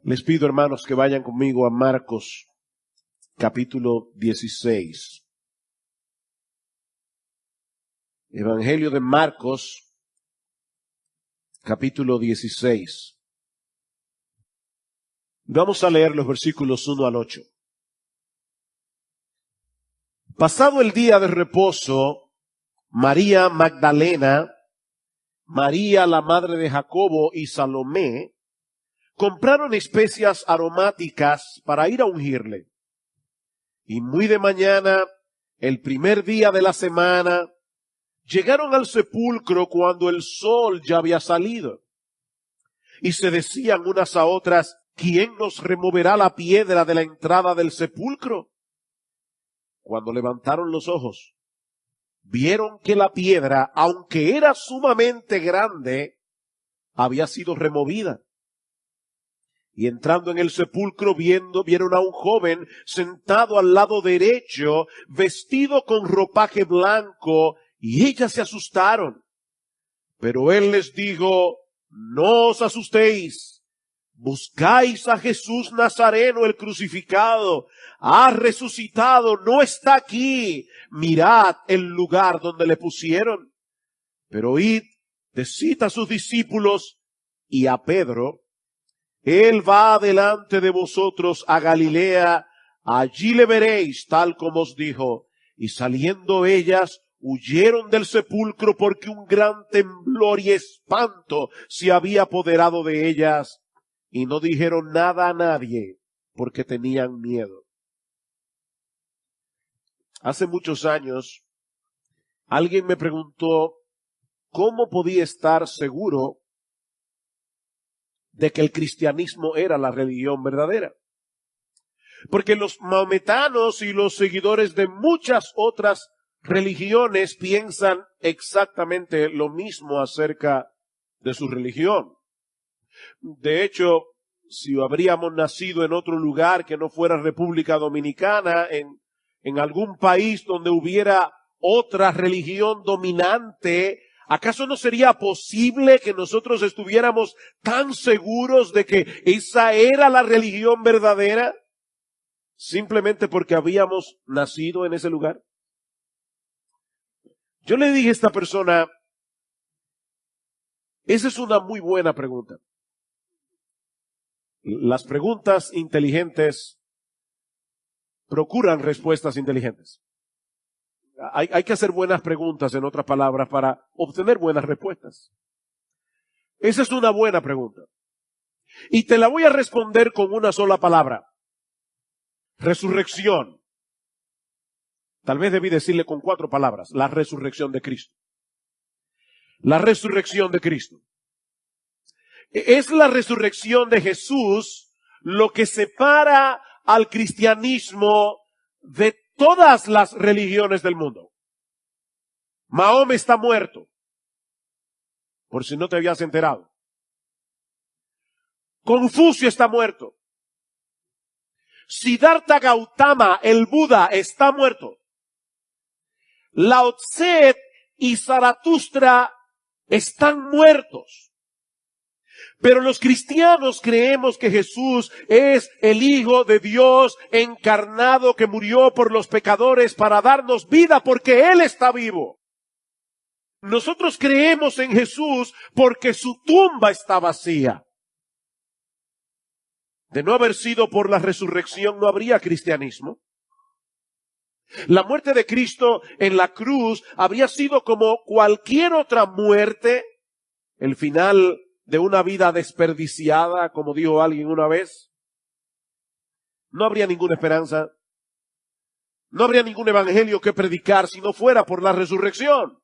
Les pido, hermanos, que vayan conmigo a Marcos, capítulo 16. Evangelio de Marcos, capítulo 16. Vamos a leer los versículos 1 al 8. Pasado el día de reposo, María Magdalena, María la madre de Jacobo y Salomé compraron especias aromáticas para ir a ungirle. Y muy de mañana, el primer día de la semana, llegaron al sepulcro cuando el sol ya había salido. Y se decían unas a otras, ¿quién nos removerá la piedra de la entrada del sepulcro? Cuando levantaron los ojos, vieron que la piedra, aunque era sumamente grande, había sido removida. Y entrando en el sepulcro vieron a un joven sentado al lado derecho, vestido con ropaje blanco, y ellas se asustaron. Pero él les dijo, no os asustéis, buscáis a Jesús Nazareno el crucificado, ha resucitado, no está aquí, mirad el lugar donde le pusieron. Pero id, decid a sus discípulos y a Pedro, él va delante de vosotros a Galilea, allí le veréis tal como os dijo. Y saliendo ellas, huyeron del sepulcro porque un gran temblor y espanto se había apoderado de ellas, y no dijeron nada a nadie porque tenían miedo. Hace muchos años, alguien me preguntó cómo podía estar seguro de que el cristianismo era la religión verdadera. Porque los maometanos y los seguidores de muchas otras religiones piensan exactamente lo mismo acerca de su religión. De hecho, si habríamos nacido en otro lugar que no fuera República Dominicana, en algún país donde hubiera otra religión dominante, ¿acaso no sería posible que nosotros estuviéramos tan seguros de que esa era la religión verdadera? Simplemente porque habíamos nacido en ese lugar. Yo le dije a esta persona, esa es una muy buena pregunta. Las preguntas inteligentes procuran respuestas inteligentes. Hay que hacer buenas preguntas, en otras palabras, para obtener buenas respuestas. Esa es una buena pregunta. Y te la voy a responder con una sola palabra. Resurrección. Tal vez debí decirle con 4 palabras. La resurrección de Cristo. La resurrección de Cristo. Es la resurrección de Jesús lo que separa al cristianismo de todas las religiones del mundo. Mahoma está muerto, por si no te habías enterado. Confucio está muerto. Siddhartha Gautama, el Buda, está muerto. Lao Tse y Zaratustra están muertos. Pero los cristianos creemos que Jesús es el Hijo de Dios encarnado que murió por los pecadores para darnos vida porque Él está vivo. Nosotros creemos en Jesús porque su tumba está vacía. De no haber sido por la resurrección no habría cristianismo. La muerte de Cristo en la cruz habría sido como cualquier otra muerte, el final de una vida desperdiciada, como dijo alguien una vez. No habría ninguna esperanza. No habría ningún evangelio que predicar si no fuera por la resurrección.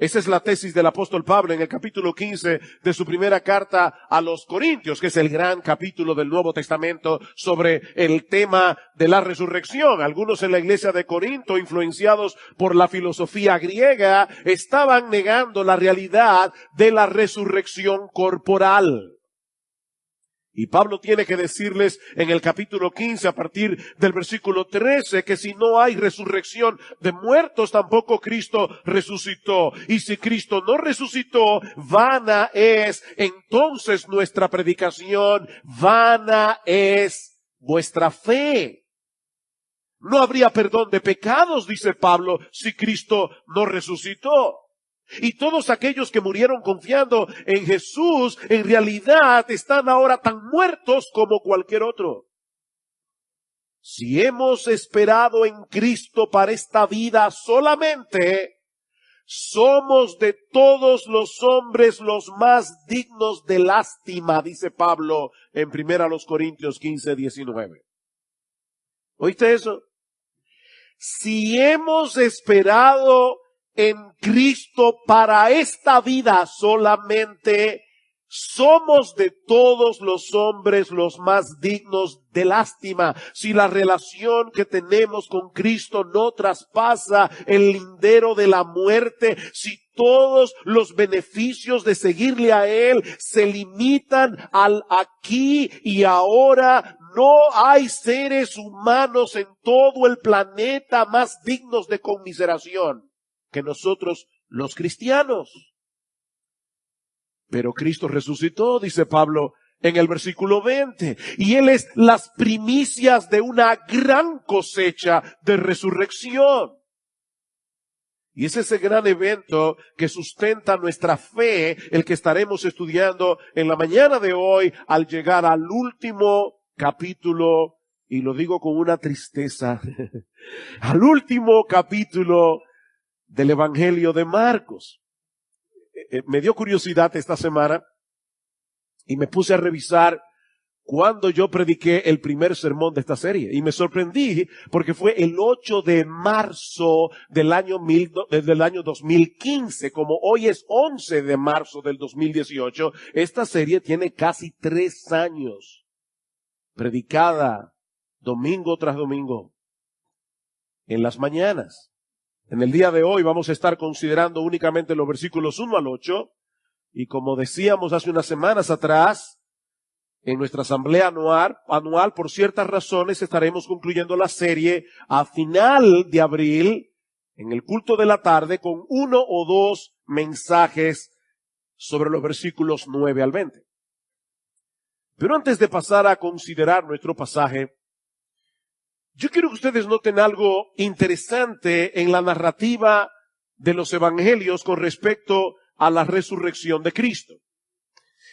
Esa es la tesis del apóstol Pablo en el capítulo 15 de su primera carta a los Corintios, que es el gran capítulo del Nuevo Testamento sobre el tema de la resurrección. Algunos en la iglesia de Corinto, influenciados por la filosofía griega, estaban negando la realidad de la resurrección corporal. Y Pablo tiene que decirles en el capítulo 15, a partir del versículo 13, que si no hay resurrección de muertos, tampoco Cristo resucitó. Y si Cristo no resucitó, vana es entonces nuestra predicación, vana es vuestra fe. No habría perdón de pecados, dice Pablo, si Cristo no resucitó. Y todos aquellos que murieron confiando en Jesús, en realidad están ahora tan muertos como cualquier otro. Si hemos esperado en Cristo para esta vida solamente, somos de todos los hombres los más dignos de lástima, dice Pablo en 1 Corintios 15:19. ¿Oíste eso? Si hemos esperado en Cristo para esta vida solamente, somos de todos los hombres los más dignos de lástima. Si la relación que tenemos con Cristo no traspasa el lindero de la muerte, si todos los beneficios de seguirle a Él se limitan al aquí y ahora, no hay seres humanos en todo el planeta más dignos de conmiseración que nosotros los cristianos. Pero Cristo resucitó, dice Pablo en el versículo 20, y Él es las primicias de una gran cosecha de resurrección. Y es ese gran evento que sustenta nuestra fe, el que estaremos estudiando en la mañana de hoy al llegar al último capítulo, y lo digo con una tristeza, al último capítulo del Evangelio de Marcos. Me dio curiosidad esta semana y me puse a revisar cuando yo prediqué el primer sermón de esta serie. Y me sorprendí porque fue el 8 de marzo del año 2015. Como hoy es 11 de marzo del 2018, esta serie tiene casi 3 años predicada domingo tras domingo en las mañanas. En el día de hoy vamos a estar considerando únicamente los versículos 1 al 8, y como decíamos hace unas semanas atrás, en nuestra asamblea anual, por ciertas razones, estaremos concluyendo la serie a final de abril, en el culto de la tarde, con 1 o 2 mensajes sobre los versículos 9 al 20. Pero antes de pasar a considerar nuestro pasaje, yo quiero que ustedes noten algo interesante en la narrativa de los evangelios con respecto a la resurrección de Cristo.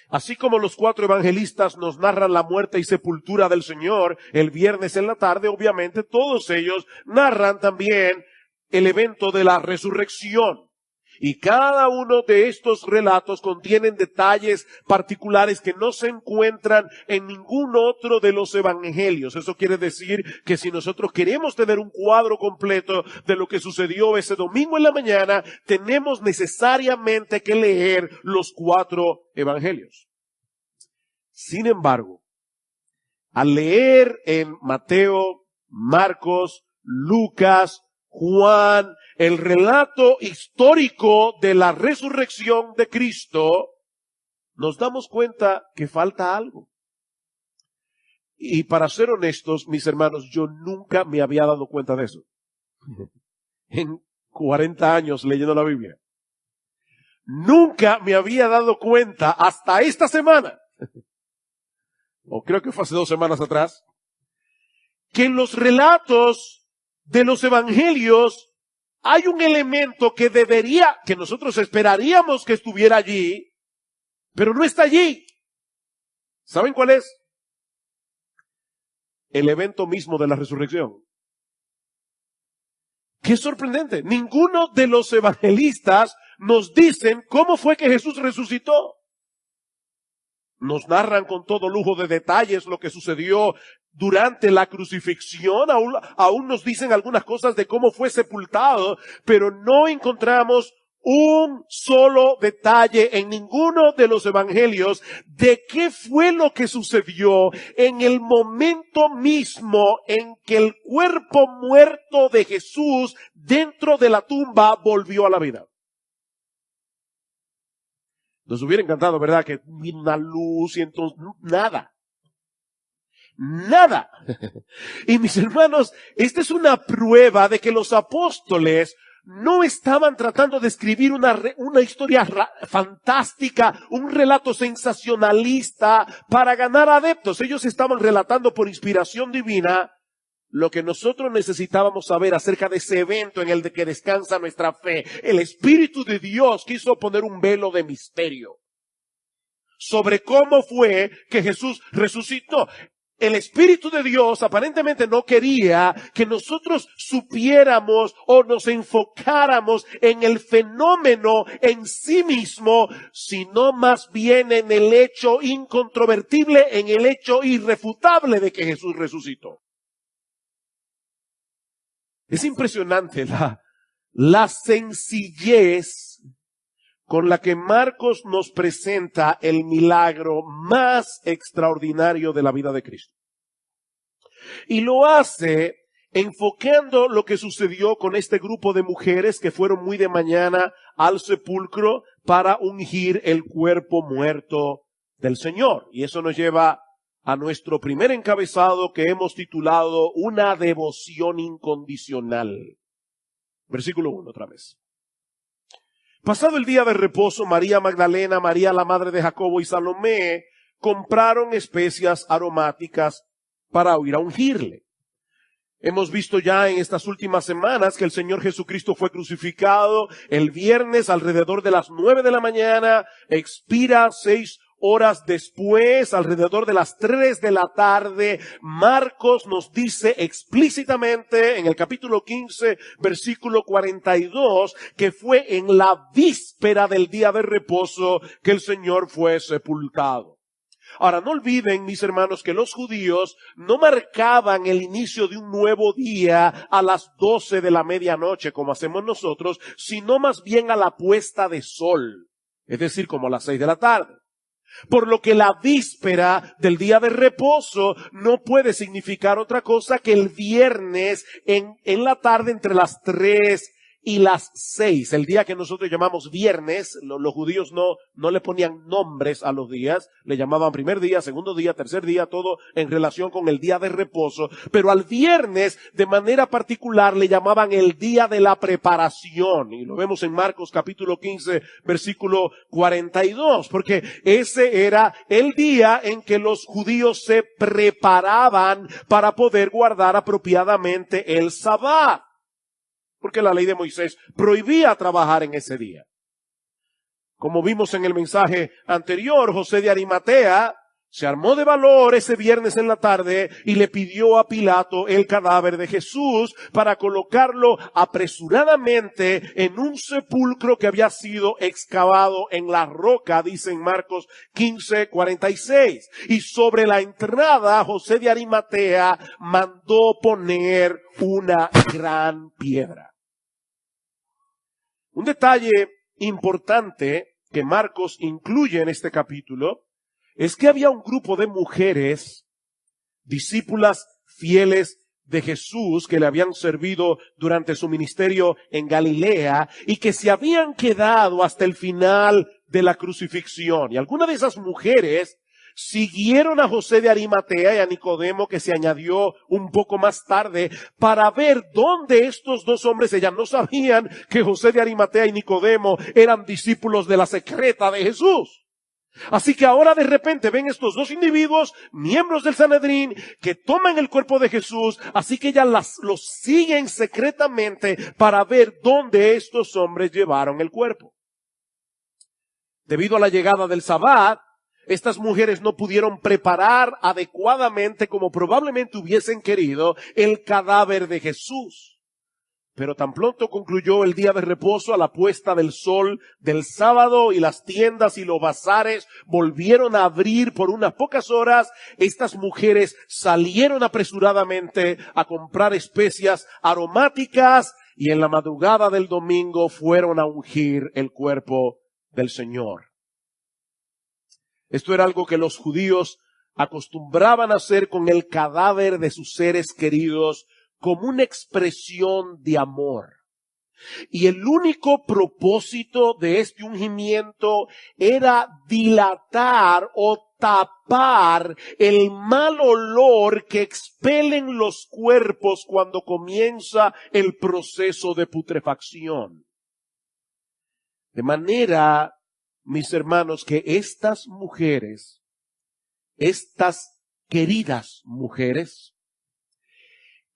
Así como los 4 evangelistas nos narran la muerte y sepultura del Señor el viernes en la tarde, obviamente todos ellos narran también el evento de la resurrección. Y cada uno de estos relatos contienen detalles particulares que no se encuentran en ningún otro de los evangelios. Eso quiere decir que si nosotros queremos tener un cuadro completo de lo que sucedió ese domingo en la mañana, tenemos necesariamente que leer los 4 evangelios. Sin embargo, al leer en Mateo, Marcos, Lucas, Juan, el relato histórico de la resurrección de Cristo, nos damos cuenta que falta algo. Y para ser honestos, mis hermanos, yo nunca me había dado cuenta de eso. En 40 años leyendo la Biblia. Nunca me había dado cuenta hasta esta semana, o creo que fue hace 2 semanas atrás, que en los relatos de los evangelios hay un elemento que que nosotros esperaríamos que estuviera allí, pero no está allí. ¿Saben cuál es? El evento mismo de la resurrección. Qué sorprendente. Ninguno de los evangelistas nos dicen cómo fue que Jesús resucitó. Nos narran con todo lujo de detalles lo que sucedió durante la crucifixión, aún nos dicen algunas cosas de cómo fue sepultado, pero no encontramos un solo detalle en ninguno de los evangelios de qué fue lo que sucedió en el momento mismo en que el cuerpo muerto de Jesús dentro de la tumba volvió a la vida. Nos hubiera encantado, ¿verdad? Que vino una luz y entonces nada. nada. Y mis hermanos, esta es una prueba de que los apóstoles no estaban tratando de escribir una historia fantástica, un relato sensacionalista para ganar adeptos. Ellos estaban relatando por inspiración divina lo que nosotros necesitábamos saber acerca de ese evento en el de que descansa nuestra fe. El Espíritu de Dios quiso poner un velo de misterio sobre cómo fue que Jesús resucitó. El Espíritu de Dios aparentemente no quería que nosotros supiéramos o nos enfocáramos en el fenómeno en sí mismo, sino más bien en el hecho incontrovertible, en el hecho irrefutable de que Jesús resucitó. Es impresionante la sencillez con la que Marcos nos presenta el milagro más extraordinario de la vida de Cristo. Y lo hace enfocando lo que sucedió con este grupo de mujeres que fueron muy de mañana al sepulcro para ungir el cuerpo muerto del Señor. Y eso nos lleva a nuestro primer encabezado que hemos titulado Una devoción incondicional. Versículo 1 otra vez. Pasado el día de reposo, María Magdalena, María la madre de Jacobo y Salomé compraron especias aromáticas para ir a ungirle. Hemos visto ya en estas últimas semanas que el Señor Jesucristo fue crucificado el viernes alrededor de las 9 de la mañana, expira 6 horas después, alrededor de las 3 de la tarde. Marcos nos dice explícitamente en el capítulo 15, versículo 42, que fue en la víspera del día de reposo que el Señor fue sepultado. Ahora, no olviden, mis hermanos, que los judíos no marcaban el inicio de un nuevo día a las 12 de la medianoche, como hacemos nosotros, sino más bien a la puesta de sol, es decir, como a las 6 de la tarde. Por lo que la víspera del día de reposo no puede significar otra cosa que el viernes en la tarde entre las 3 y las 6. El día que nosotros llamamos viernes, los judíos no le ponían nombres a los días, le llamaban primer día, segundo día, tercer día, todo en relación con el día de reposo. Pero al viernes, de manera particular, le llamaban el día de la preparación. Y lo vemos en Marcos capítulo 15, versículo 42, porque ese era el día en que los judíos se preparaban para poder guardar apropiadamente el sabbat. Porque la ley de Moisés prohibía trabajar en ese día. Como vimos en el mensaje anterior, José de Arimatea se armó de valor ese viernes en la tarde y le pidió a Pilato el cadáver de Jesús para colocarlo apresuradamente en un sepulcro que había sido excavado en la roca, dice en Marcos 15:46. Y sobre la entrada, José de Arimatea mandó poner una gran piedra. Un detalle importante que Marcos incluye en este capítulo es que había un grupo de mujeres, discípulas fieles de Jesús, que le habían servido durante su ministerio en Galilea y que se habían quedado hasta el final de la crucifixión. Y algunas de esas mujeres siguieron a José de Arimatea y a Nicodemo, que se añadió un poco más tarde, para ver dónde estos dos hombres, ellas no sabían que José de Arimatea y Nicodemo eran discípulos de la secreta de Jesús. Así que ahora de repente ven estos dos individuos, miembros del Sanedrín, que toman el cuerpo de Jesús, así que ellas los siguen secretamente para ver dónde estos hombres llevaron el cuerpo. Debido a la llegada del Sabbat, estas mujeres no pudieron preparar adecuadamente, como probablemente hubiesen querido, el cadáver de Jesús. Pero tan pronto concluyó el día de reposo, a la puesta del sol del sábado, y las tiendas y los bazares volvieron a abrir por unas pocas horas, estas mujeres salieron apresuradamente a comprar especias aromáticas y en la madrugada del domingo fueron a ungir el cuerpo del Señor. Esto era algo que los judíos acostumbraban a hacer con el cadáver de sus seres queridos como una expresión de amor. Y el único propósito de este ungimiento era dilatar o tapar el mal olor que expelen los cuerpos cuando comienza el proceso de putrefacción. De manera, mis hermanos, que estas mujeres, estas queridas mujeres,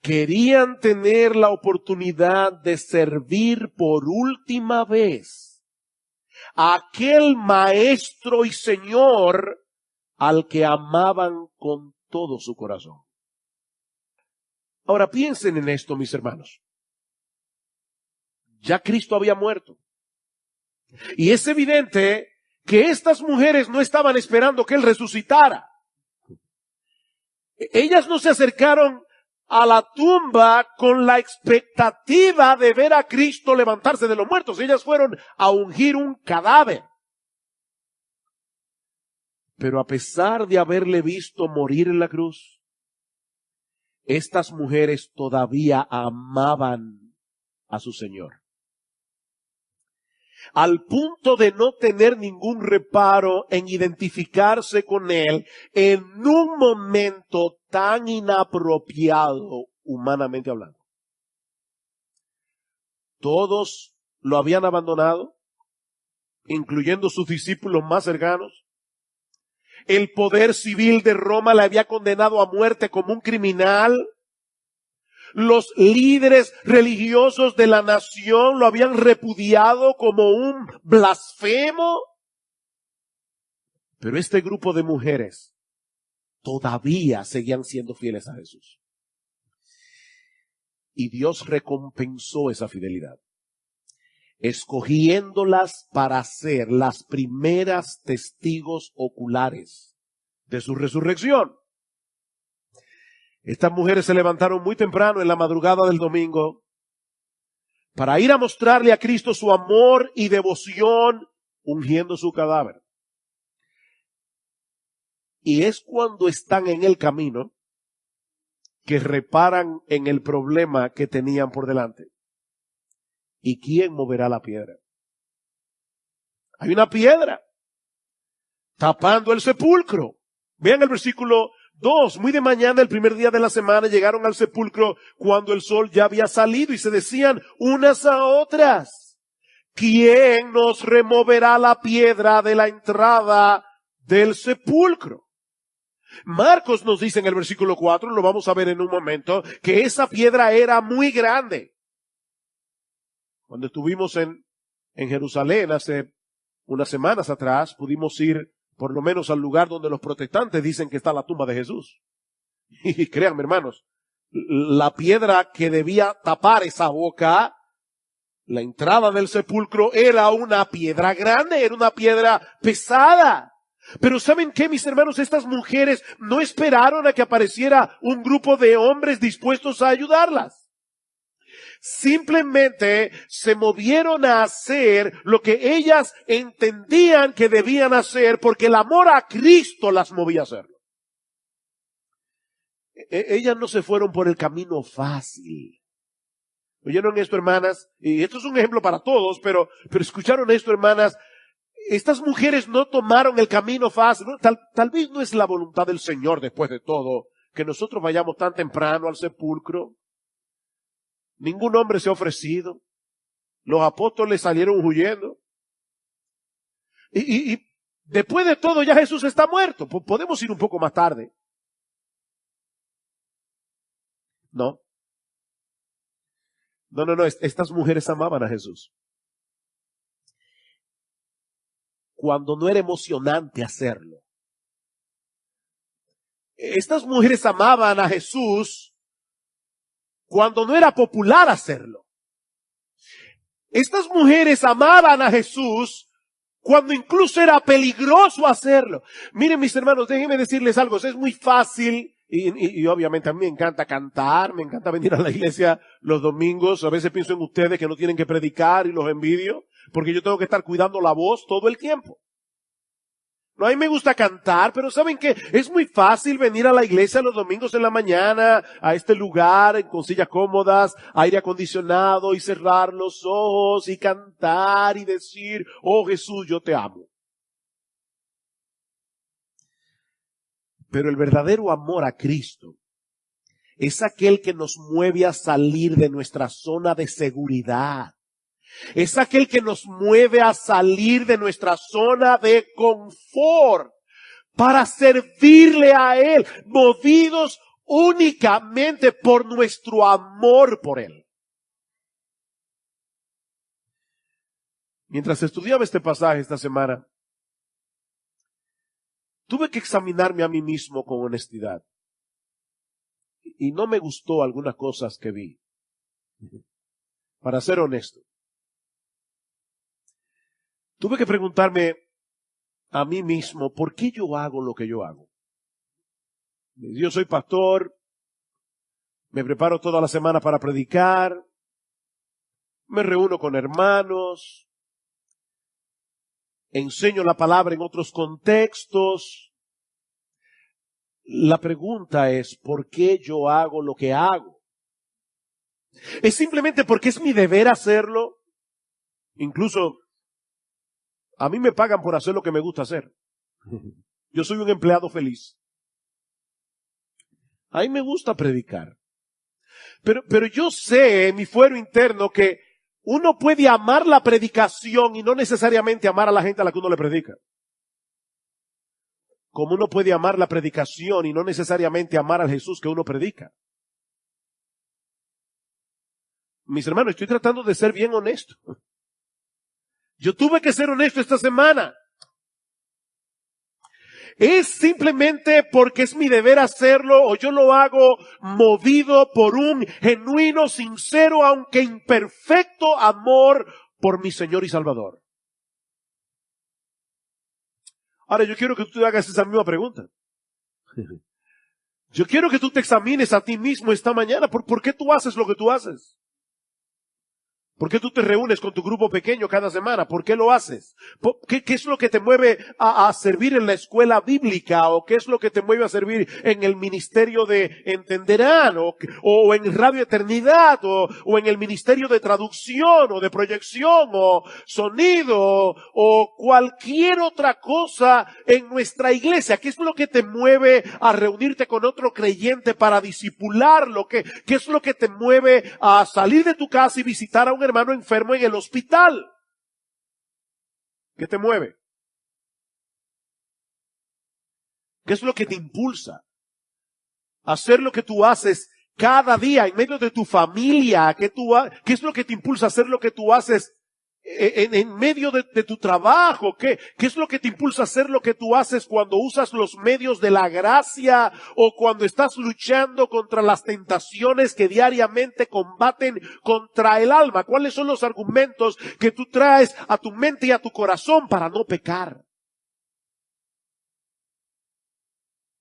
querían tener la oportunidad de servir por última vez a aquel Maestro y Señor al que amaban con todo su corazón. Ahora piensen en esto, mis hermanos. Ya Cristo había muerto. Y es evidente que estas mujeres no estaban esperando que Él resucitara. Ellas no se acercaron a la tumba con la expectativa de ver a Cristo levantarse de los muertos. Ellas fueron a ungir un cadáver. Pero a pesar de haberle visto morir en la cruz, estas mujeres todavía amaban a su Señor. Al punto de no tener ningún reparo en identificarse con Él en un momento tan inapropiado, humanamente hablando. Todos lo habían abandonado, incluyendo sus discípulos más cercanos. El poder civil de Roma le había condenado a muerte como un criminal. Los líderes religiosos de la nación lo habían repudiado como un blasfemo. Pero este grupo de mujeres todavía seguían siendo fieles a Jesús. Y Dios recompensó esa fidelidad, escogiéndolas para ser las primeras testigos oculares de su resurrección. Estas mujeres se levantaron muy temprano en la madrugada del domingo para ir a mostrarle a Cristo su amor y devoción ungiendo su cadáver. Y es cuando están en el camino que reparan en el problema que tenían por delante. ¿Y quién moverá la piedra? Hay una piedra tapando el sepulcro. Vean el versículo 2, muy de mañana, el primer día de la semana, llegaron al sepulcro cuando el sol ya había salido y se decían unas a otras: ¿quién nos removerá la piedra de la entrada del sepulcro? Marcos nos dice en el versículo 4, lo vamos a ver en un momento, que esa piedra era muy grande. Cuando estuvimos en Jerusalén hace unas semanas atrás, pudimos ir por lo menos al lugar donde los protestantes dicen que está la tumba de Jesús. Y créanme, hermanos, la piedra que debía tapar esa boca, la entrada del sepulcro, era una piedra grande, era una piedra pesada. Pero ¿saben qué, mis hermanos? Estas mujeres no esperaron a que apareciera un grupo de hombres dispuestos a ayudarlas. Simplemente se movieron a hacer lo que ellas entendían que debían hacer porque el amor a Cristo las movía a hacerlo. Ellas no se fueron por el camino fácil. ¿Oyeron esto, hermanas? Y esto es un ejemplo para todos, pero escucharon esto, hermanas. Estas mujeres no tomaron el camino fácil. Tal vez no es la voluntad del Señor, después de todo, que nosotros vayamos tan temprano al sepulcro. Ningún hombre se ha ofrecido. Los apóstoles salieron huyendo. Y después de todo ya Jesús está muerto. Podemos ir un poco más tarde. No. Estas mujeres amaban a Jesús. Cuando no era emocionante hacerlo. Estas mujeres amaban a Jesús cuando no era popular hacerlo. Estas mujeres amaban a Jesús cuando incluso era peligroso hacerlo. Miren, mis hermanos, déjenme decirles algo. Es muy fácil, y obviamente a mí me encanta cantar, me encanta venir a la iglesia los domingos. A veces pienso en ustedes que no tienen que predicar y los envidio, porque yo tengo que estar cuidando la voz todo el tiempo. No, a mí me gusta cantar, pero ¿saben qué? Es muy fácil venir a la iglesia los domingos en la mañana, a este lugar, con sillas cómodas, aire acondicionado, y cerrar los ojos, y cantar, y decir, oh Jesús, yo te amo. Pero el verdadero amor a Cristo es aquel que nos mueve a salir de nuestra zona de seguridad. Es aquel que nos mueve a salir de nuestra zona de confort para servirle a Él, movidos únicamente por nuestro amor por Él. Mientras estudiaba este pasaje esta semana, tuve que examinarme a mí mismo con honestidad. Y no me gustó algunas cosas que vi. Para ser honesto. Tuve que preguntarme a mí mismo, ¿por qué yo hago lo que yo hago? Yo soy pastor, me preparo toda la semana para predicar, me reúno con hermanos, enseño la palabra en otros contextos. La pregunta es, ¿por qué yo hago lo que hago? ¿Es simplemente porque es mi deber hacerlo? Incluso a mí me pagan por hacer lo que me gusta hacer. Yo soy un empleado feliz. A mí me gusta predicar. Pero yo sé en mi fuero interno que uno puede amar la predicación y no necesariamente amar a la gente a la que uno le predica. Como uno puede amar la predicación y no necesariamente amar al Jesús que uno predica. Mis hermanos, estoy tratando de ser bien honesto. Yo tuve que ser honesto esta semana. ¿Es simplemente porque es mi deber hacerlo o yo lo hago movido por un genuino, sincero, aunque imperfecto amor por mi Señor y Salvador? Ahora yo quiero que tú te hagas esa misma pregunta. Yo quiero que tú te examines a ti mismo esta mañana. ¿Por qué tú haces lo que tú haces? ¿Por qué tú te reúnes con tu grupo pequeño cada semana? ¿Por qué lo haces? ¿Qué es lo que te mueve a servir en la escuela bíblica? ¿O qué es lo que te mueve a servir en el ministerio de Entenderán? ¿O en Radio Eternidad? ¿O en el ministerio de traducción? ¿O de proyección? ¿O sonido? ¿O cualquier otra cosa en nuestra iglesia? ¿Qué es lo que te mueve a reunirte con otro creyente para discipularlo? ¿Qué es lo que te mueve a salir de tu casa y visitar a un hermano enfermo en el hospital? ¿Qué te mueve? ¿Qué es lo que te impulsa a hacer lo que tú haces cada día en medio de tu familia? ¿Qué es lo que te impulsa a hacer lo que tú haces en medio de tu trabajo? ¿Qué es lo que te impulsa a hacer lo que tú haces cuando usas los medios de la gracia o cuando estás luchando contra las tentaciones que diariamente combaten contra el alma? ¿Cuáles son los argumentos que tú traes a tu mente y a tu corazón para no pecar?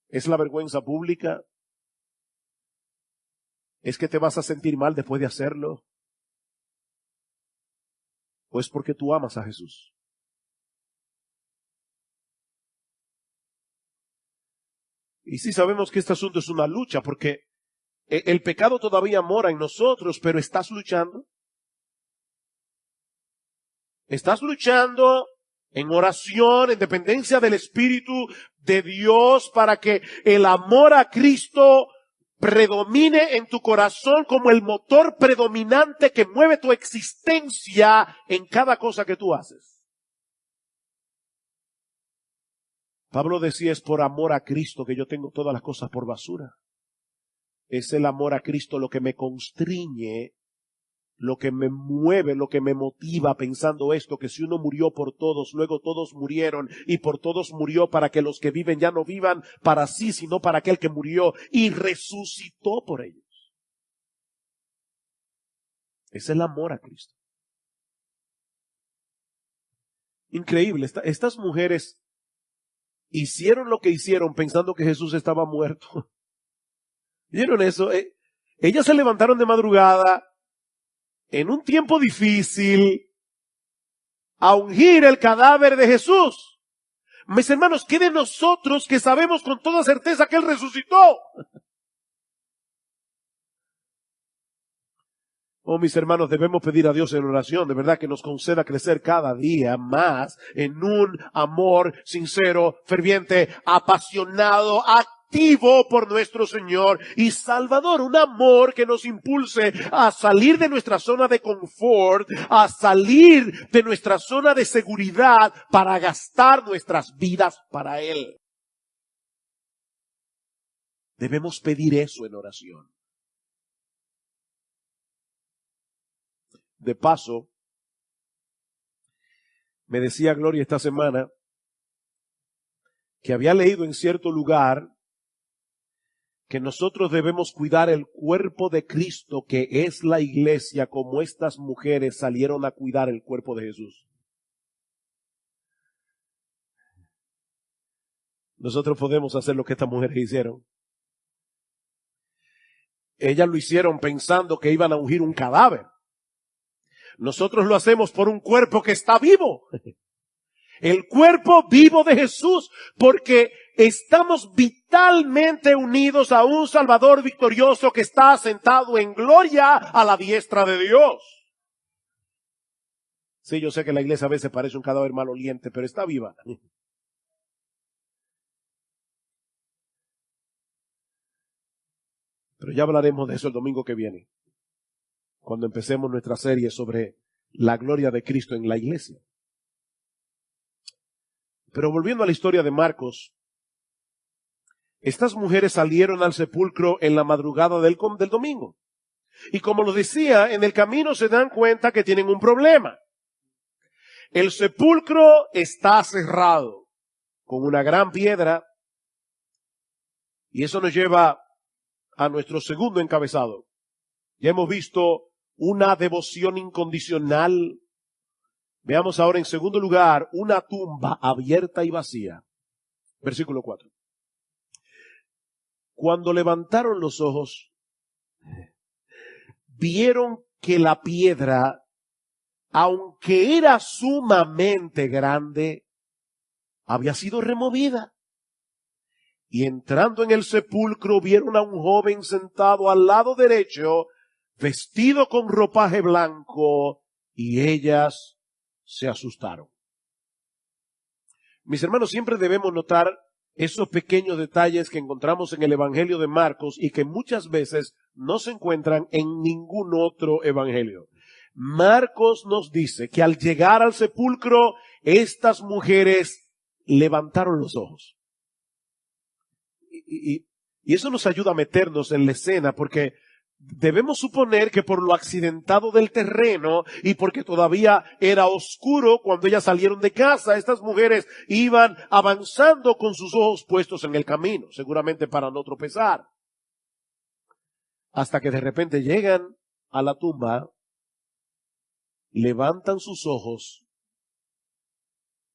¿Es la vergüenza pública? ¿Es que te vas a sentir mal después de hacerlo? ¿O es porque tú amas a Jesús? Y sí sabemos que este asunto es una lucha, porque el pecado todavía mora en nosotros, pero ¿estás luchando? ¿Estás luchando en oración, en dependencia del Espíritu de Dios para que el amor a Cristo predomine en tu corazón como el motor predominante que mueve tu existencia en cada cosa que tú haces? Pablo decía, es por amor a Cristo que yo tengo todas las cosas por basura. Es el amor a Cristo lo que me constriñe, lo que me mueve, lo que me motiva pensando esto, que si uno murió por todos, luego todos murieron, y por todos murió para que los que viven ya no vivan para sí, sino para aquel que murió y resucitó por ellos. Es el amor a Cristo. Increíble, estas mujeres hicieron lo que hicieron pensando que Jesús estaba muerto. ¿Vieron eso? Ellas se levantaron de madrugada en un tiempo difícil a ungir el cadáver de Jesús. Mis hermanos, ¿qué de nosotros que sabemos con toda certeza que Él resucitó? Oh, mis hermanos, debemos pedir a Dios en oración, de verdad, que nos conceda crecer cada día más en un amor sincero, ferviente, apasionado, activo por nuestro Señor y Salvador. Un amor que nos impulse a salir de nuestra zona de confort, a salir de nuestra zona de seguridad para gastar nuestras vidas para Él. Debemos pedir eso en oración. De paso, me decía Gloria esta semana que había leído en cierto lugar que nosotros debemos cuidar el cuerpo de Cristo, que es la iglesia, como estas mujeres salieron a cuidar el cuerpo de Jesús. Nosotros podemos hacer lo que estas mujeres hicieron. Ellas lo hicieron pensando que iban a ungir un cadáver. Nosotros lo hacemos por un cuerpo que está vivo. El cuerpo vivo de Jesús, porque estamos vitalmente unidos a un Salvador victorioso que está sentado en gloria a la diestra de Dios. Sí, yo sé que la iglesia a veces parece un cadáver maloliente, pero está viva. Pero ya hablaremos de eso el domingo que viene, cuando empecemos nuestra serie sobre la gloria de Cristo en la iglesia. Pero volviendo a la historia de Marcos, estas mujeres salieron al sepulcro en la madrugada del domingo. Y como lo decía, en el camino se dan cuenta que tienen un problema. El sepulcro está cerrado con una gran piedra, y eso nos lleva a nuestro segundo encabezado. Ya hemos visto una devoción incondicional. Veamos ahora en segundo lugar una tumba abierta y vacía. Versículo 4. Cuando levantaron los ojos, vieron que la piedra, aunque era sumamente grande, había sido removida. Y entrando en el sepulcro, vieron a un joven sentado al lado derecho, vestido con ropaje blanco, y ellas se asustaron. Mis hermanos, siempre debemos notar esos pequeños detalles que encontramos en el Evangelio de Marcos y que muchas veces no se encuentran en ningún otro evangelio. Marcos nos dice que al llegar al sepulcro, estas mujeres levantaron los ojos. Y eso nos ayuda a meternos en la escena, porque debemos suponer que por lo accidentado del terreno y porque todavía era oscuro cuando ellas salieron de casa, estas mujeres iban avanzando con sus ojos puestos en el camino, seguramente para no tropezar. Hasta que de repente llegan a la tumba, levantan sus ojos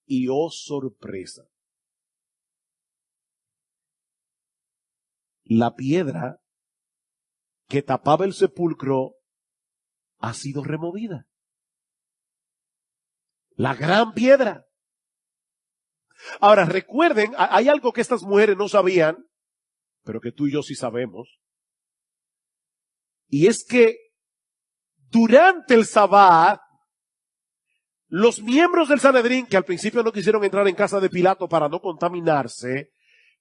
y ¡oh sorpresa! La piedra que tapaba el sepulcro ha sido removida. La gran piedra. Ahora recuerden, hay algo que estas mujeres no sabían, pero que tú y yo sí sabemos. Y es que durante el Sabbat, los miembros del Sanedrín, que al principio no quisieron entrar en casa de Pilato para no contaminarse,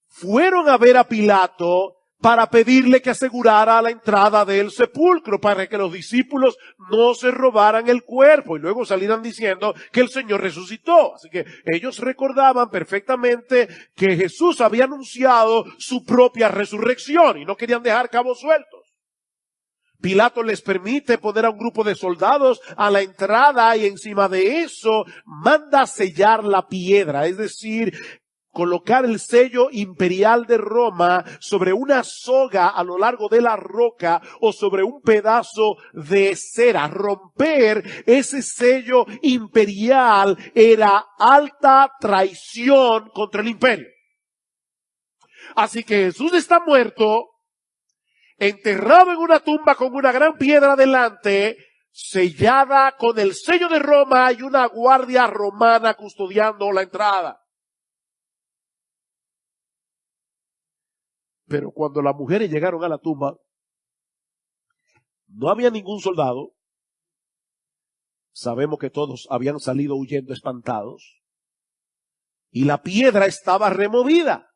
fueron a ver a Pilato para pedirle que asegurara la entrada del sepulcro, para que los discípulos no se robaran el cuerpo y luego salieran diciendo que el Señor resucitó. Así que ellos recordaban perfectamente que Jesús había anunciado su propia resurrección y no querían dejar cabos sueltos. Pilato les permite poner a un grupo de soldados a la entrada y encima de eso manda sellar la piedra, es decir, colocar el sello imperial de Roma sobre una soga a lo largo de la roca o sobre un pedazo de cera. Romper ese sello imperial era alta traición contra el imperio. Así que Jesús está muerto, enterrado en una tumba con una gran piedra delante, sellada con el sello de Roma y una guardia romana custodiando la entrada. Pero cuando las mujeres llegaron a la tumba, no había ningún soldado. Sabemos que todos habían salido huyendo espantados. Y la piedra estaba removida.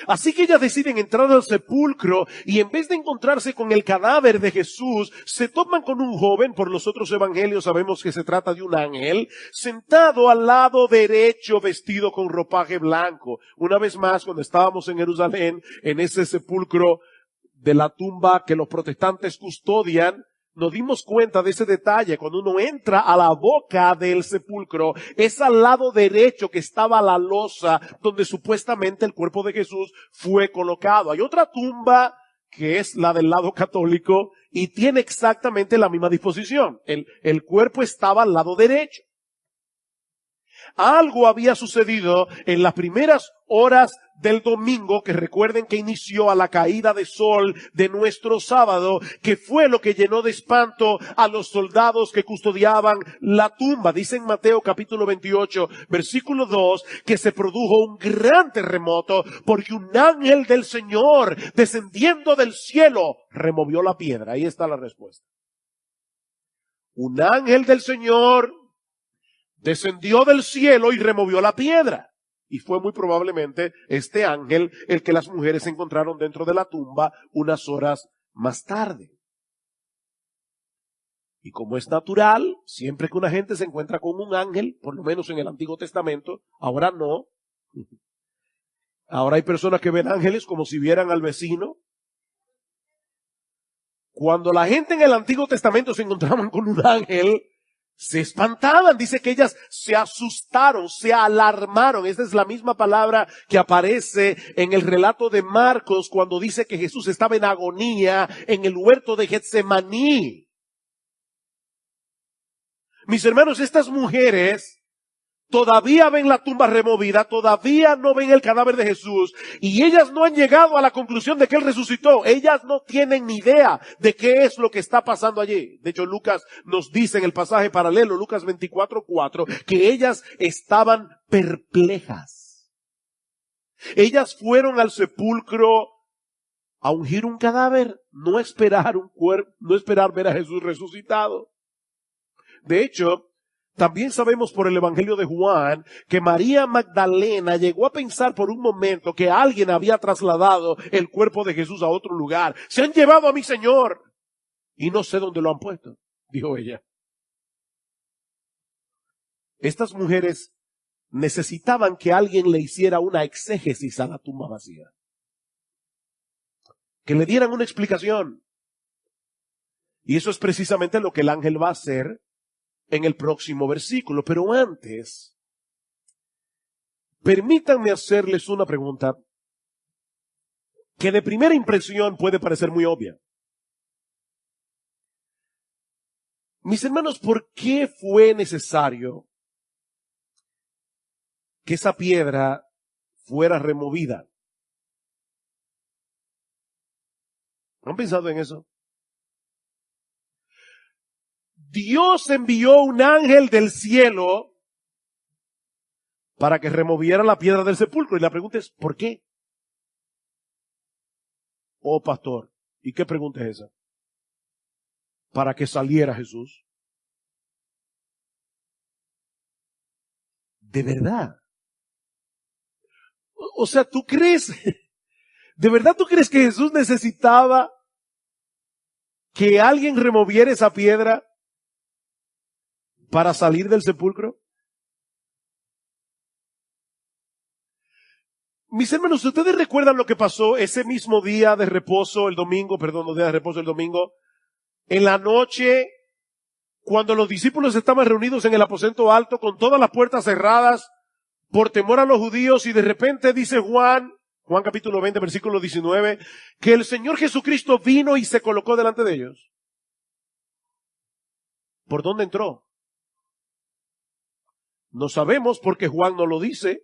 Así que ellas deciden entrar al sepulcro y en vez de encontrarse con el cadáver de Jesús, se topan con un joven. Por los otros evangelios sabemos que se trata de un ángel, sentado al lado derecho, vestido con ropaje blanco. Una vez más, cuando estábamos en Jerusalén, en ese sepulcro de la tumba que los protestantes custodian, nos dimos cuenta de ese detalle. Cuando uno entra a la boca del sepulcro, es al lado derecho que estaba la losa donde supuestamente el cuerpo de Jesús fue colocado. Hay otra tumba que es la del lado católico y tiene exactamente la misma disposición. El cuerpo estaba al lado derecho. Algo había sucedido en las primeras horas del domingo, que recuerden que inició a la caída de sol de nuestro sábado, que fue lo que llenó de espanto a los soldados que custodiaban la tumba. Dice en Mateo capítulo 28, versículo 2, que se produjo un gran terremoto porque un ángel del Señor, descendiendo del cielo, removió la piedra. Ahí está la respuesta. Un ángel del Señor descendió del cielo y removió la piedra. Y fue muy probablemente este ángel el que las mujeres encontraron dentro de la tumba unas horas más tarde. Y como es natural, siempre que una gente se encuentra con un ángel, por lo menos en el Antiguo Testamento, ahora no. Ahora hay personas que ven ángeles como si vieran al vecino. Cuando la gente en el Antiguo Testamento se encontraban con un ángel, se espantaban. Dice que ellas se asustaron, se alarmaron. Esta es la misma palabra que aparece en el relato de Marcos cuando dice que Jesús estaba en agonía en el huerto de Getsemaní. Mis hermanos, estas mujeres todavía ven la tumba removida, todavía no ven el cadáver de Jesús, y ellas no han llegado a la conclusión de que Él resucitó. Ellas no tienen ni idea de qué es lo que está pasando allí. De hecho, Lucas nos dice en el pasaje paralelo, Lucas 24:4, que ellas estaban perplejas. Ellas fueron al sepulcro a ungir un cadáver, no esperar un cuerpo, no esperar ver a Jesús resucitado. De hecho, también sabemos por el Evangelio de Juan que María Magdalena llegó a pensar por un momento que alguien había trasladado el cuerpo de Jesús a otro lugar. Se han llevado a mi Señor y no sé dónde lo han puesto, dijo ella. Estas mujeres necesitaban que alguien le hiciera una exégesis a la tumba vacía. Que le dieran una explicación. Y eso es precisamente lo que el ángel va a hacer en el próximo versículo. Pero antes, permítanme hacerles una pregunta que de primera impresión puede parecer muy obvia. Mis hermanos, ¿por qué fue necesario que esa piedra fuera removida? ¿Han pensado en eso? Dios envió un ángel del cielo para que removiera la piedra del sepulcro. Y la pregunta es, ¿por qué? Oh, pastor, ¿y qué pregunta es esa? Para que saliera Jesús. ¿De verdad? O sea, ¿tú crees? ¿De verdad tú crees que Jesús necesitaba que alguien removiera esa piedra para salir del sepulcro? Mis hermanos, ¿ustedes recuerdan lo que pasó ese mismo día de reposo, el domingo, en la noche, cuando los discípulos estaban reunidos en el aposento alto con todas las puertas cerradas por temor a los judíos, y de repente dice Juan capítulo 20, versículo 19, que el Señor Jesucristo vino y se colocó delante de ellos? ¿Por dónde entró? No sabemos porque Juan no lo dice,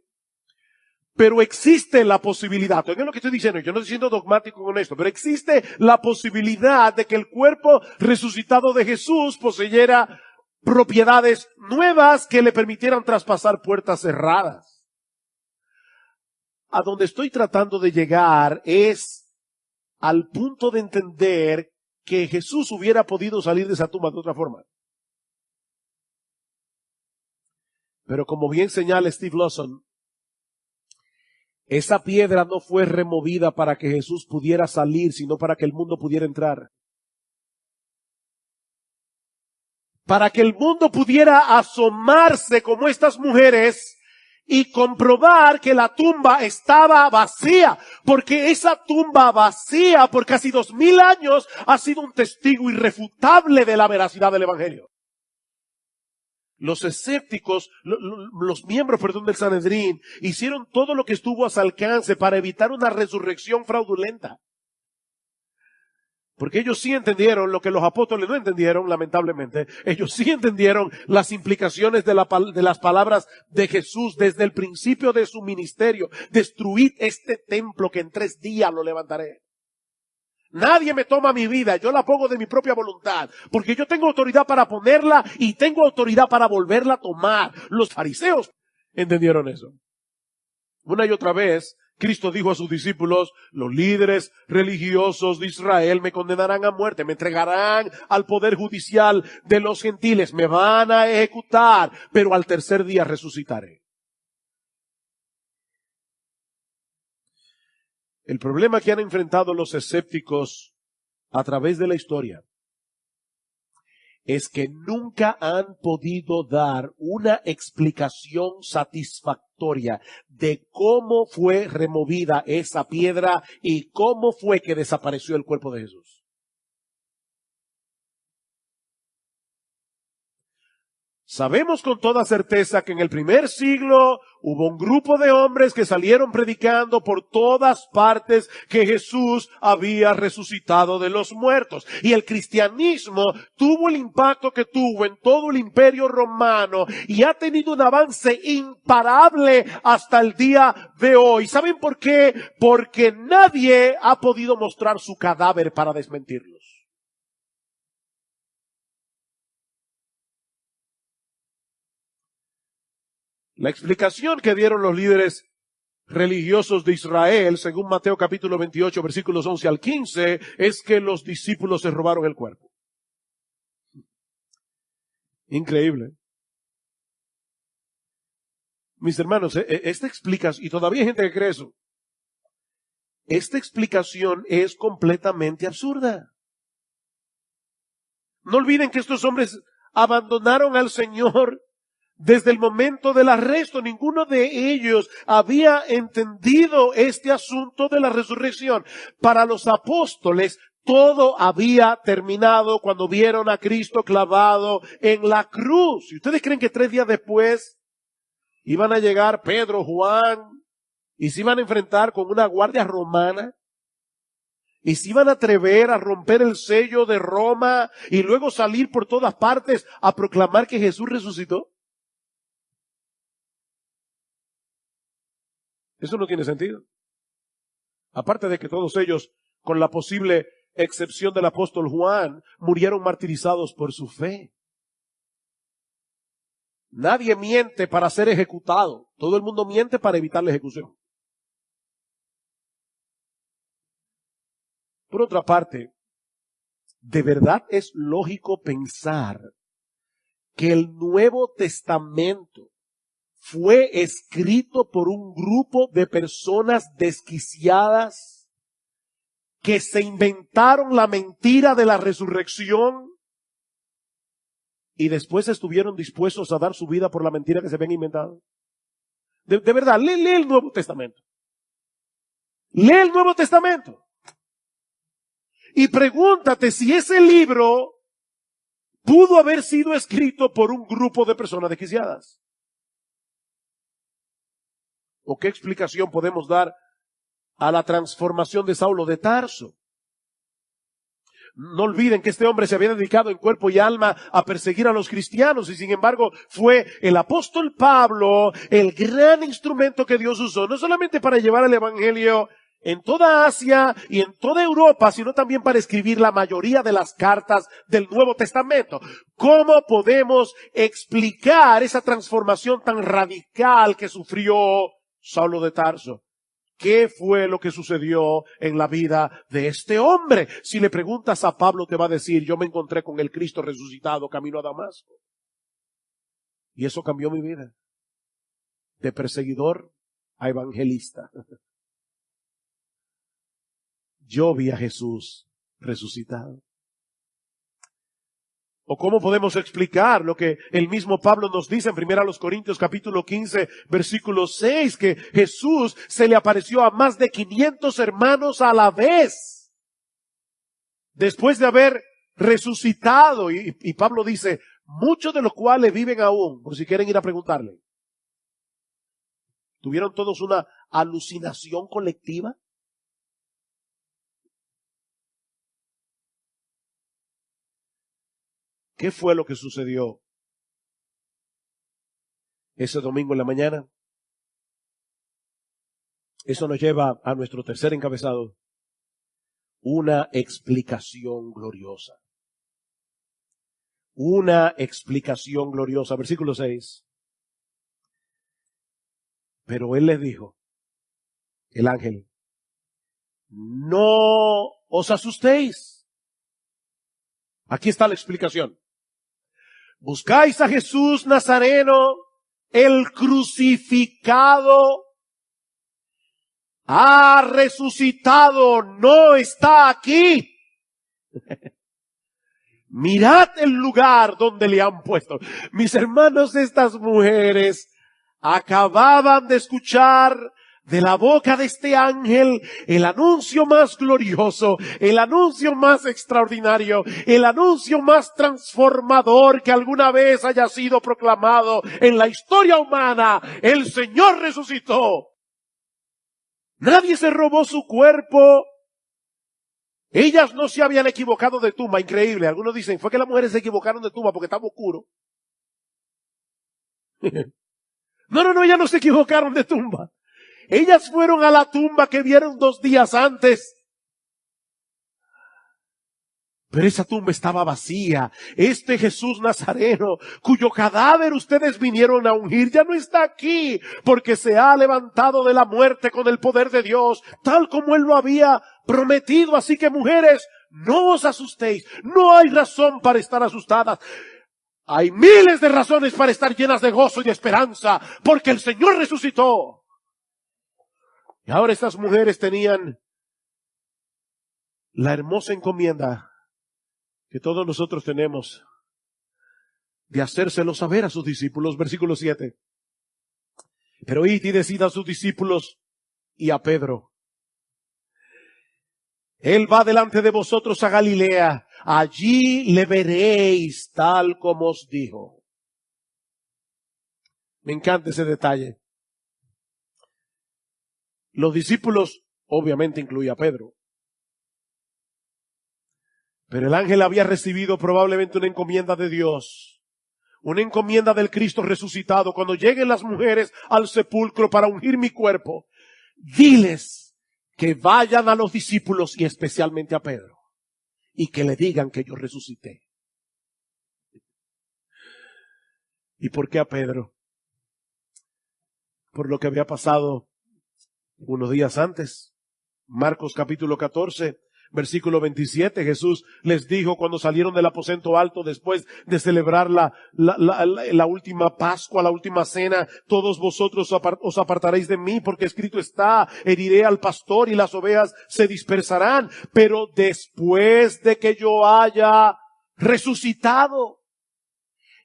pero existe la posibilidad. Oigan lo que estoy diciendo, yo no estoy siendo dogmático con esto, pero existe la posibilidad de que el cuerpo resucitado de Jesús poseyera propiedades nuevas que le permitieran traspasar puertas cerradas. a donde estoy tratando de llegar es al punto de entender que Jesús hubiera podido salir de esa tumba de otra forma. Pero como bien señala Steve Lawson, esa piedra no fue removida para que Jesús pudiera salir, sino para que el mundo pudiera entrar. Para que el mundo pudiera asomarse como estas mujeres y comprobar que la tumba estaba vacía, porque esa tumba vacía por casi 2000 años ha sido un testigo irrefutable de la veracidad del Evangelio. Los escépticos, los miembros, del Sanedrín, hicieron todo lo que estuvo a su alcance para evitar una resurrección fraudulenta. Porque ellos sí entendieron lo que los apóstoles no entendieron, lamentablemente. Ellos sí entendieron las implicaciones de las palabras de Jesús desde el principio de su ministerio. Destruid este templo que en 3 días lo levantaré. Nadie me toma mi vida, yo la pongo de mi propia voluntad, porque yo tengo autoridad para ponerla y tengo autoridad para volverla a tomar. Los fariseos entendieron eso. Una y otra vez, Cristo dijo a sus discípulos, los líderes religiosos de Israel me condenarán a muerte, me entregarán al poder judicial de los gentiles, me van a ejecutar, pero al 3er día resucitaré. El problema que han enfrentado los escépticos a través de la historia es que nunca han podido dar una explicación satisfactoria de cómo fue removida esa piedra y cómo fue que desapareció el cuerpo de Jesús. Sabemos con toda certeza que en el primer siglo hubo un grupo de hombres que salieron predicando por todas partes que Jesús había resucitado de los muertos. Y el cristianismo tuvo el impacto que tuvo en todo el imperio romano y ha tenido un avance imparable hasta el día de hoy. ¿Saben por qué? Porque nadie ha podido mostrar su cadáver para desmentirlos. La explicación que dieron los líderes religiosos de Israel, según Mateo capítulo 28, versículos 11 al 15, es que los discípulos se robaron el cuerpo. Increíble. Mis hermanos, esta explicación, y todavía hay gente que cree eso, esta explicación es completamente absurda. No olviden que estos hombres abandonaron al Señor desde el momento del arresto. Ninguno de ellos había entendido este asunto de la resurrección. Para los apóstoles, todo había terminado cuando vieron a Cristo clavado en la cruz. ¿Y ustedes creen que 3 días después iban a llegar Pedro, Juan, y se iban a enfrentar con una guardia romana? ¿Y se iban a atrever a romper el sello de Roma y luego salir por todas partes a proclamar que Jesús resucitó? Eso no tiene sentido. Aparte de que todos ellos, con la posible excepción del apóstol Juan, murieron martirizados por su fe. Nadie miente para ser ejecutado. Todo el mundo miente para evitar la ejecución. Por otra parte, ¿de verdad es lógico pensar que el Nuevo Testamento fue escrito por un grupo de personas desquiciadas que se inventaron la mentira de la resurrección y después estuvieron dispuestos a dar su vida por la mentira que se habían inventado? De verdad, lee el Nuevo Testamento. Lee el Nuevo Testamento. Y pregúntate si ese libro pudo haber sido escrito por un grupo de personas desquiciadas. ¿O qué explicación podemos dar a la transformación de Saulo de Tarso? No olviden que este hombre se había dedicado en cuerpo y alma a perseguir a los cristianos y sin embargo fue el apóstol Pablo el gran instrumento que Dios usó, no solamente para llevar el evangelio en toda Asia y en toda Europa, sino también para escribir la mayoría de las cartas del Nuevo Testamento. ¿Cómo podemos explicar esa transformación tan radical que sufrió Saulo de Tarso? ¿Qué fue lo que sucedió en la vida de este hombre? Si le preguntas a Pablo, te va a decir, yo me encontré con el Cristo resucitado camino a Damasco. Y eso cambió mi vida. De perseguidor a evangelista. Yo vi a Jesús resucitado. ¿O cómo podemos explicar lo que el mismo Pablo nos dice en 1 Corintios capítulo 15, versículo 6, que Jesús se le apareció a más de 500 hermanos a la vez, después de haber resucitado? Y Pablo dice, muchos de los cuales viven aún, por si quieren ir a preguntarle. ¿Tuvieron todos una alucinación colectiva? ¿Qué fue lo que sucedió ese domingo en la mañana? Eso nos lleva a nuestro tercer encabezado. Una explicación gloriosa. Una explicación gloriosa. Versículo 6. Pero él les dijo, el ángel, no os asustéis. Aquí está la explicación. Buscáis a Jesús Nazareno, el crucificado. Ha resucitado, no está aquí. Mirad el lugar donde le han puesto. Mis hermanos, estas mujeres acababan de escuchar de la boca de este ángel el anuncio más glorioso, el anuncio más extraordinario, el anuncio más transformador que alguna vez haya sido proclamado en la historia humana. El Señor resucitó. Nadie se robó su cuerpo. Ellas no se habían equivocado de tumba. Increíble. Algunos dicen, fue que las mujeres se equivocaron de tumba porque estaba oscuro. No, ellas no se equivocaron de tumba. Ellas fueron a la tumba que vieron 2 días antes. Pero esa tumba estaba vacía. Este Jesús Nazareno, cuyo cadáver ustedes vinieron a ungir, ya no está aquí, porque se ha levantado de la muerte con el poder de Dios, tal como Él lo había prometido. Así que, mujeres, no os asustéis. No hay razón para estar asustadas. Hay miles de razones para estar llenas de gozo y de esperanza, porque el Señor resucitó. Y ahora estas mujeres tenían la hermosa encomienda que todos nosotros tenemos de hacérselo saber a sus discípulos. Versículo 7. Pero id y decid a sus discípulos y a Pedro, Él va delante de vosotros a Galilea, allí le veréis tal como os dijo. Me encanta ese detalle. Los discípulos obviamente incluye a Pedro. Pero el ángel había recibido probablemente una encomienda de Dios, una encomienda del Cristo resucitado. Cuando lleguen las mujeres al sepulcro para ungir mi cuerpo, diles que vayan a los discípulos y especialmente a Pedro y que le digan que yo resucité. ¿Y por qué a Pedro? Por lo que había pasado unos días antes. Marcos capítulo 14. Versículo 27, Jesús les dijo cuando salieron del aposento alto después de celebrar la última Pascua, la última cena, todos vosotros os apartaréis de mí porque escrito está, heriré al pastor y las ovejas se dispersarán, pero después de que yo haya resucitado,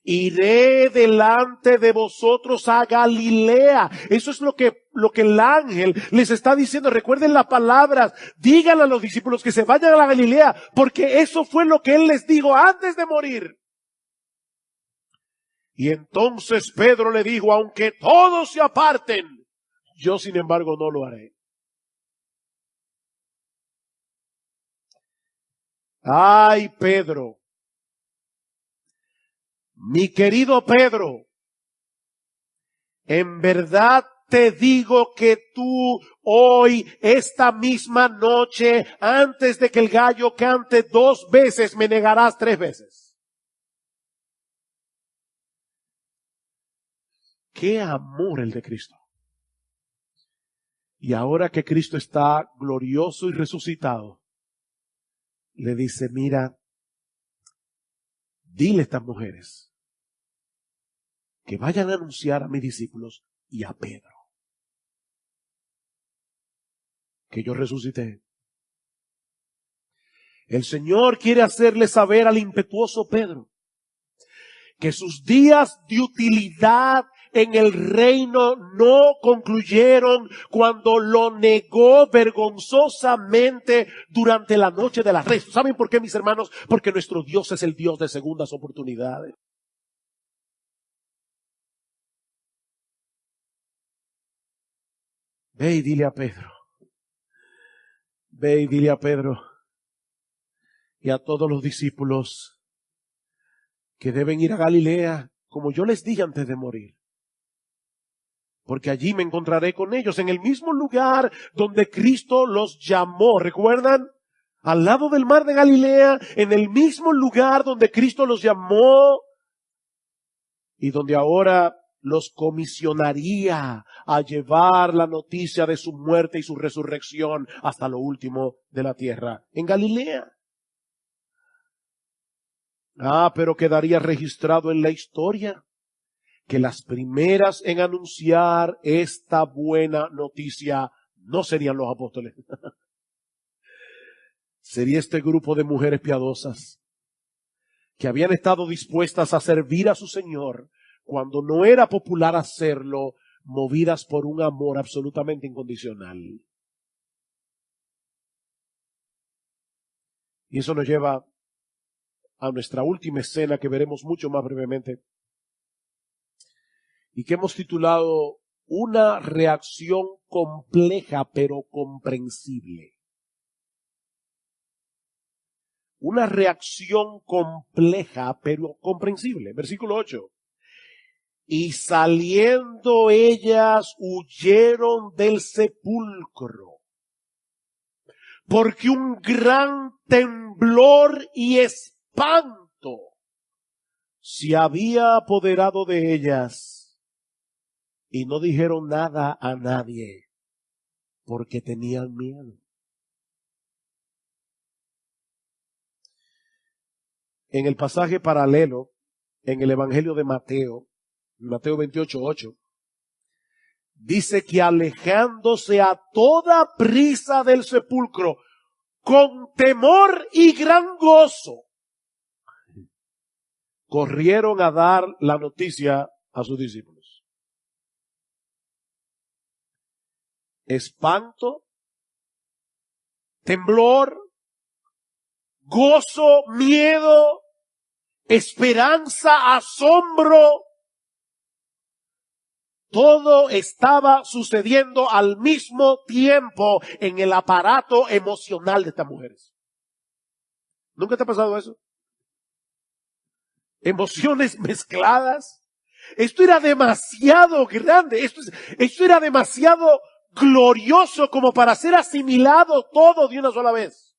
iré delante de vosotros a Galilea. Eso es lo que el ángel les está diciendo. Recuerden las palabras. Díganle a los discípulos que se vayan a la Galilea, porque eso fue lo que él les dijo antes de morir. Y entonces Pedro le dijo, aunque todos se aparten, yo sin embargo no lo haré. Ay, Pedro. Mi querido Pedro, en verdad te digo que tú hoy, esta misma noche, antes de que el gallo cante 2 veces, me negarás 3 veces. ¡Qué amor el de Cristo! Y ahora que Cristo está glorioso y resucitado, le dice, mira, dile a estas mujeres que vayan a anunciar a mis discípulos y a Pedro que yo resucité. El Señor quiere hacerle saber al impetuoso Pedro que sus días de utilidad en el reino no concluyeron cuando lo negó vergonzosamente durante la noche del arresto. ¿Saben por qué, mis hermanos? Porque nuestro Dios es el Dios de segundas oportunidades. Ve y dile a Pedro. Ve y dile a Pedro y a todos los discípulos que deben ir a Galilea, como yo les dije antes de morir. Porque allí me encontraré con ellos, en el mismo lugar donde Cristo los llamó. ¿Recuerdan? Al lado del mar de Galilea, en el mismo lugar donde Cristo los llamó y donde ahora los comisionaría a llevar la noticia de su muerte y su resurrección hasta lo último de la tierra, en Galilea. Pero quedaría registrado en la historia que las primeras en anunciar esta buena noticia no serían los apóstoles. Sería este grupo de mujeres piadosas que habían estado dispuestas a servir a su Señor cuando no era popular hacerlo, movidas por un amor absolutamente incondicional. Y eso nos lleva a nuestra última escena que veremos mucho más brevemente y que hemos titulado Una reacción compleja pero comprensible. Una reacción compleja pero comprensible. Versículo 8. Y saliendo ellas huyeron del sepulcro, porque un gran temblor y espanto se había apoderado de ellas, y no dijeron nada a nadie, porque tenían miedo. En el pasaje paralelo, en el Evangelio de Mateo 28:8, dice que alejándose a toda prisa del sepulcro, con temor y gran gozo, corrieron a dar la noticia a sus discípulos. Espanto, temblor, gozo, miedo, esperanza, asombro. Todo estaba sucediendo al mismo tiempo en el aparato emocional de estas mujeres. ¿Nunca te ha pasado eso? Emociones mezcladas. Esto era demasiado grande. Esto era demasiado glorioso como para ser asimilado todo de una sola vez.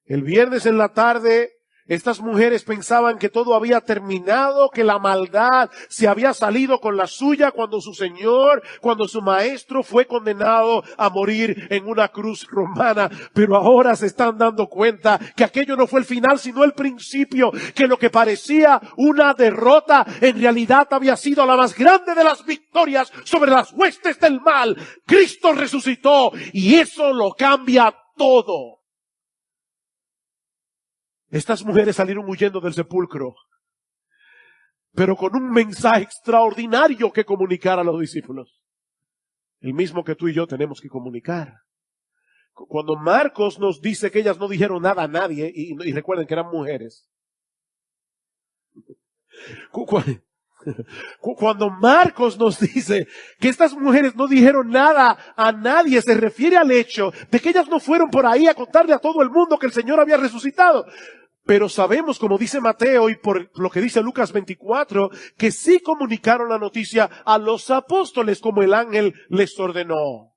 El viernes en la tarde, estas mujeres pensaban que todo había terminado, que la maldad se había salido con la suya cuando su maestro fue condenado a morir en una cruz romana. Pero ahora se están dando cuenta que aquello no fue el final, sino el principio, que lo que parecía una derrota, en realidad había sido la más grande de las victorias sobre las huestes del mal. Cristo resucitó y eso lo cambia todo. Estas mujeres salieron huyendo del sepulcro, pero con un mensaje extraordinario que comunicar a los discípulos. El mismo que tú y yo tenemos que comunicar. Cuando Marcos nos dice que ellas no dijeron nada a nadie, y recuerden que eran mujeres. Cuando Marcos nos dice que estas mujeres no dijeron nada a nadie, se refiere al hecho de que ellas no fueron por ahí a contarle a todo el mundo que el Señor había resucitado. Pero sabemos, como dice Mateo y por lo que dice Lucas 24, que sí comunicaron la noticia a los apóstoles como el ángel les ordenó.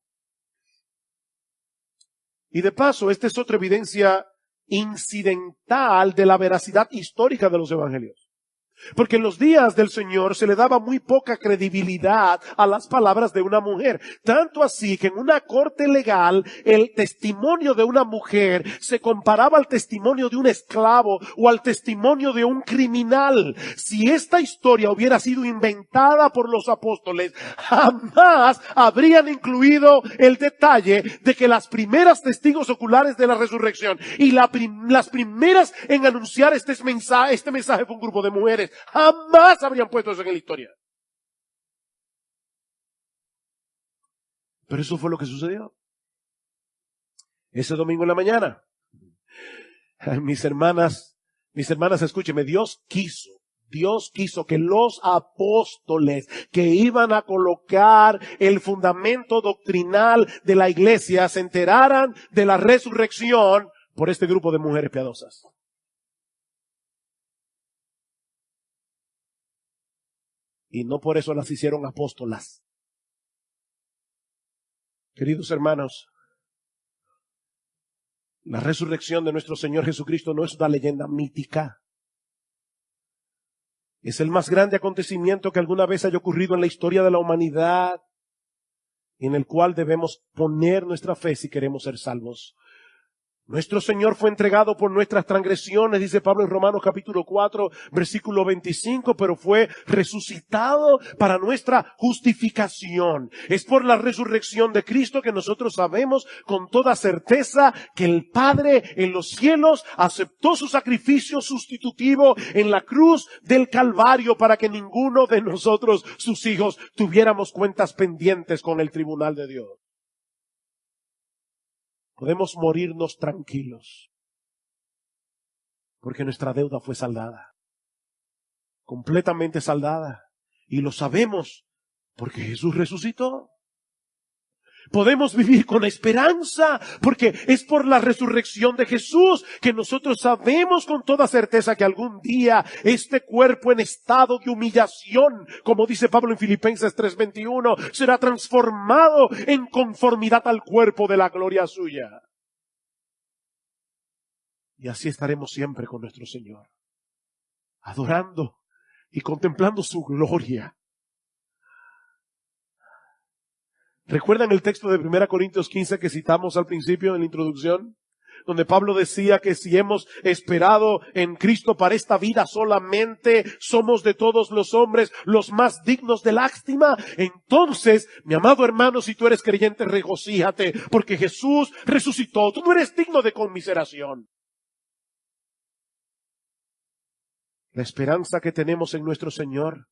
Y de paso, esta es otra evidencia incidental de la veracidad histórica de los evangelios. Porque en los días del Señor se le daba muy poca credibilidad a las palabras de una mujer. Tanto así que en una corte legal el testimonio de una mujer se comparaba al testimonio de un esclavo o al testimonio de un criminal. Si esta historia hubiera sido inventada por los apóstoles, jamás habrían incluido el detalle de que las primeras testigos oculares de la resurrección y las primeras en anunciar este mensaje fue un grupo de mujeres. Jamás habrían puesto eso en la historia. Pero eso fue lo que sucedió. Ese domingo en la mañana. Mis hermanas, escúcheme, Dios quiso que los apóstoles que iban a colocar el fundamento doctrinal de la iglesia se enteraran de la resurrección por este grupo de mujeres piadosas. Y no por eso las hicieron apóstolas. Queridos hermanos, la resurrección de nuestro Señor Jesucristo no es una leyenda mítica. Es el más grande acontecimiento que alguna vez haya ocurrido en la historia de la humanidad, en el cual debemos poner nuestra fe si queremos ser salvos. Nuestro Señor fue entregado por nuestras transgresiones, dice Pablo en Romanos capítulo 4, versículo 25, pero fue resucitado para nuestra justificación. Es por la resurrección de Cristo que nosotros sabemos con toda certeza que el Padre en los cielos aceptó su sacrificio sustitutivo en la cruz del Calvario para que ninguno de nosotros, sus hijos, tuviéramos cuentas pendientes con el tribunal de Dios. Podemos morirnos tranquilos, porque nuestra deuda fue saldada, completamente saldada, y lo sabemos porque Jesús resucitó. Podemos vivir con esperanza, porque es por la resurrección de Jesús que nosotros sabemos con toda certeza que algún día este cuerpo en estado de humillación, como dice Pablo en Filipenses 3:21, será transformado en conformidad al cuerpo de la gloria suya. Y así estaremos siempre con nuestro Señor, adorando y contemplando su gloria. ¿Recuerdan el texto de 1 Corintios 15 que citamos al principio en la introducción? Donde Pablo decía que si hemos esperado en Cristo para esta vida solamente, somos de todos los hombres los más dignos de lástima. Entonces, mi amado hermano, si tú eres creyente, regocíjate, porque Jesús resucitó. Tú no eres digno de conmiseración. La esperanza que tenemos en nuestro Señor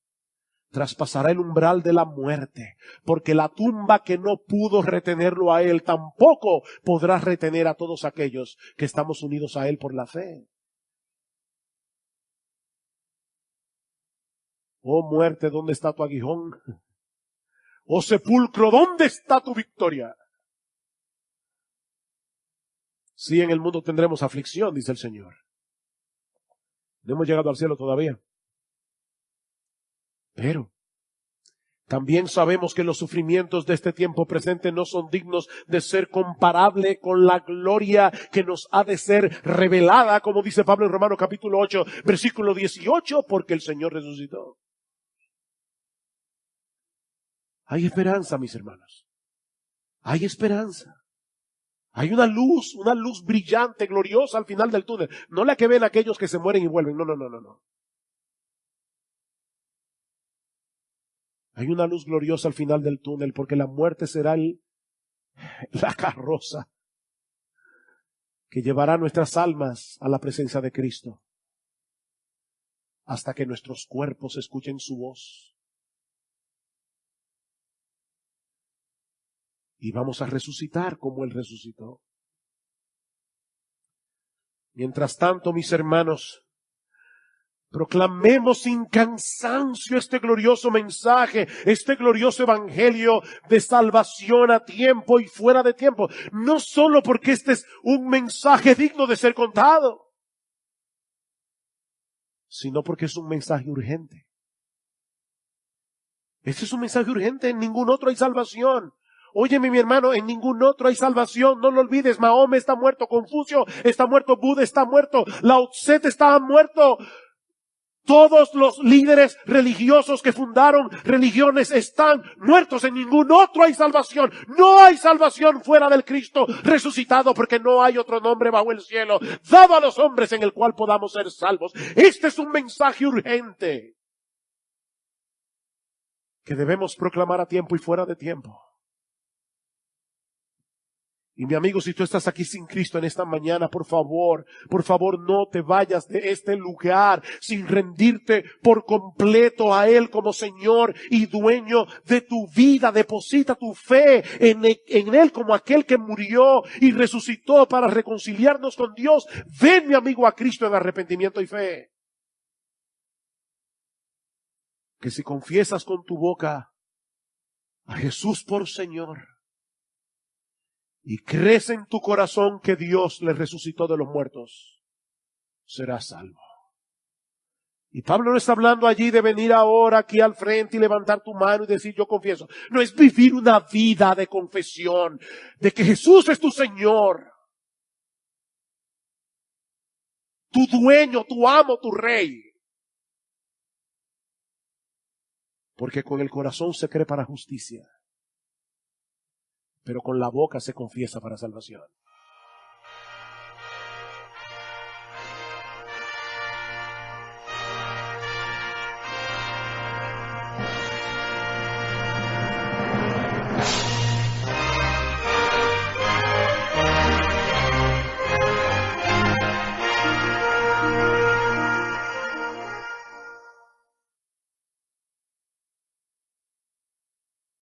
traspasará el umbral de la muerte, porque la tumba que no pudo retenerlo a Él tampoco podrá retener a todos aquellos que estamos unidos a Él por la fe. Oh muerte, ¿dónde está tu aguijón? Oh sepulcro, ¿dónde está tu victoria? Sí, en el mundo tendremos aflicción, dice el Señor. No hemos llegado al cielo todavía. Pero también sabemos que los sufrimientos de este tiempo presente no son dignos de ser comparable con la gloria que nos ha de ser revelada, como dice Pablo en Romanos capítulo 8, versículo 18, porque el Señor resucitó. Hay esperanza, mis hermanos. Hay esperanza. Hay una luz brillante, gloriosa al final del túnel. No la que ven aquellos que se mueren y vuelven. No. Hay una luz gloriosa al final del túnel, porque la muerte será la carroza que llevará nuestras almas a la presencia de Cristo, hasta que nuestros cuerpos escuchen su voz. Y vamos a resucitar como Él resucitó. Mientras tanto, mis hermanos, proclamemos sin cansancio este glorioso mensaje, este glorioso evangelio de salvación a tiempo y fuera de tiempo. No solo porque este es un mensaje digno de ser contado, sino porque es un mensaje urgente. Este es un mensaje urgente, en ningún otro hay salvación. Óyeme, mi hermano, en ningún otro hay salvación. No lo olvides, Mahoma está muerto, Confucio está muerto, Buda está muerto, Lao Tse está muerto. Todos los líderes religiosos que fundaron religiones están muertos. En ningún otro hay salvación. No hay salvación fuera del Cristo resucitado, porque no hay otro nombre bajo el cielo dado a los hombres en el cual podamos ser salvos. Este es un mensaje urgente que debemos proclamar a tiempo y fuera de tiempo. Y mi amigo, si tú estás aquí sin Cristo en esta mañana, por favor, no te vayas de este lugar sin rendirte por completo a Él como Señor y dueño de tu vida. Deposita tu fe en Él como aquel que murió y resucitó para reconciliarnos con Dios. Ven, mi amigo, a Cristo en arrepentimiento y fe. Que si confiesas con tu boca a Jesús por Señor, y crees en tu corazón que Dios le resucitó de los muertos, serás salvo. Y Pablo no está hablando allí de venir ahora aquí al frente y levantar tu mano y decir yo confieso. No, es vivir una vida de confesión, de que Jesús es tu Señor, tu dueño, tu amo, tu rey. Porque con el corazón se cree para justicia, pero con la boca se confiesa para salvación.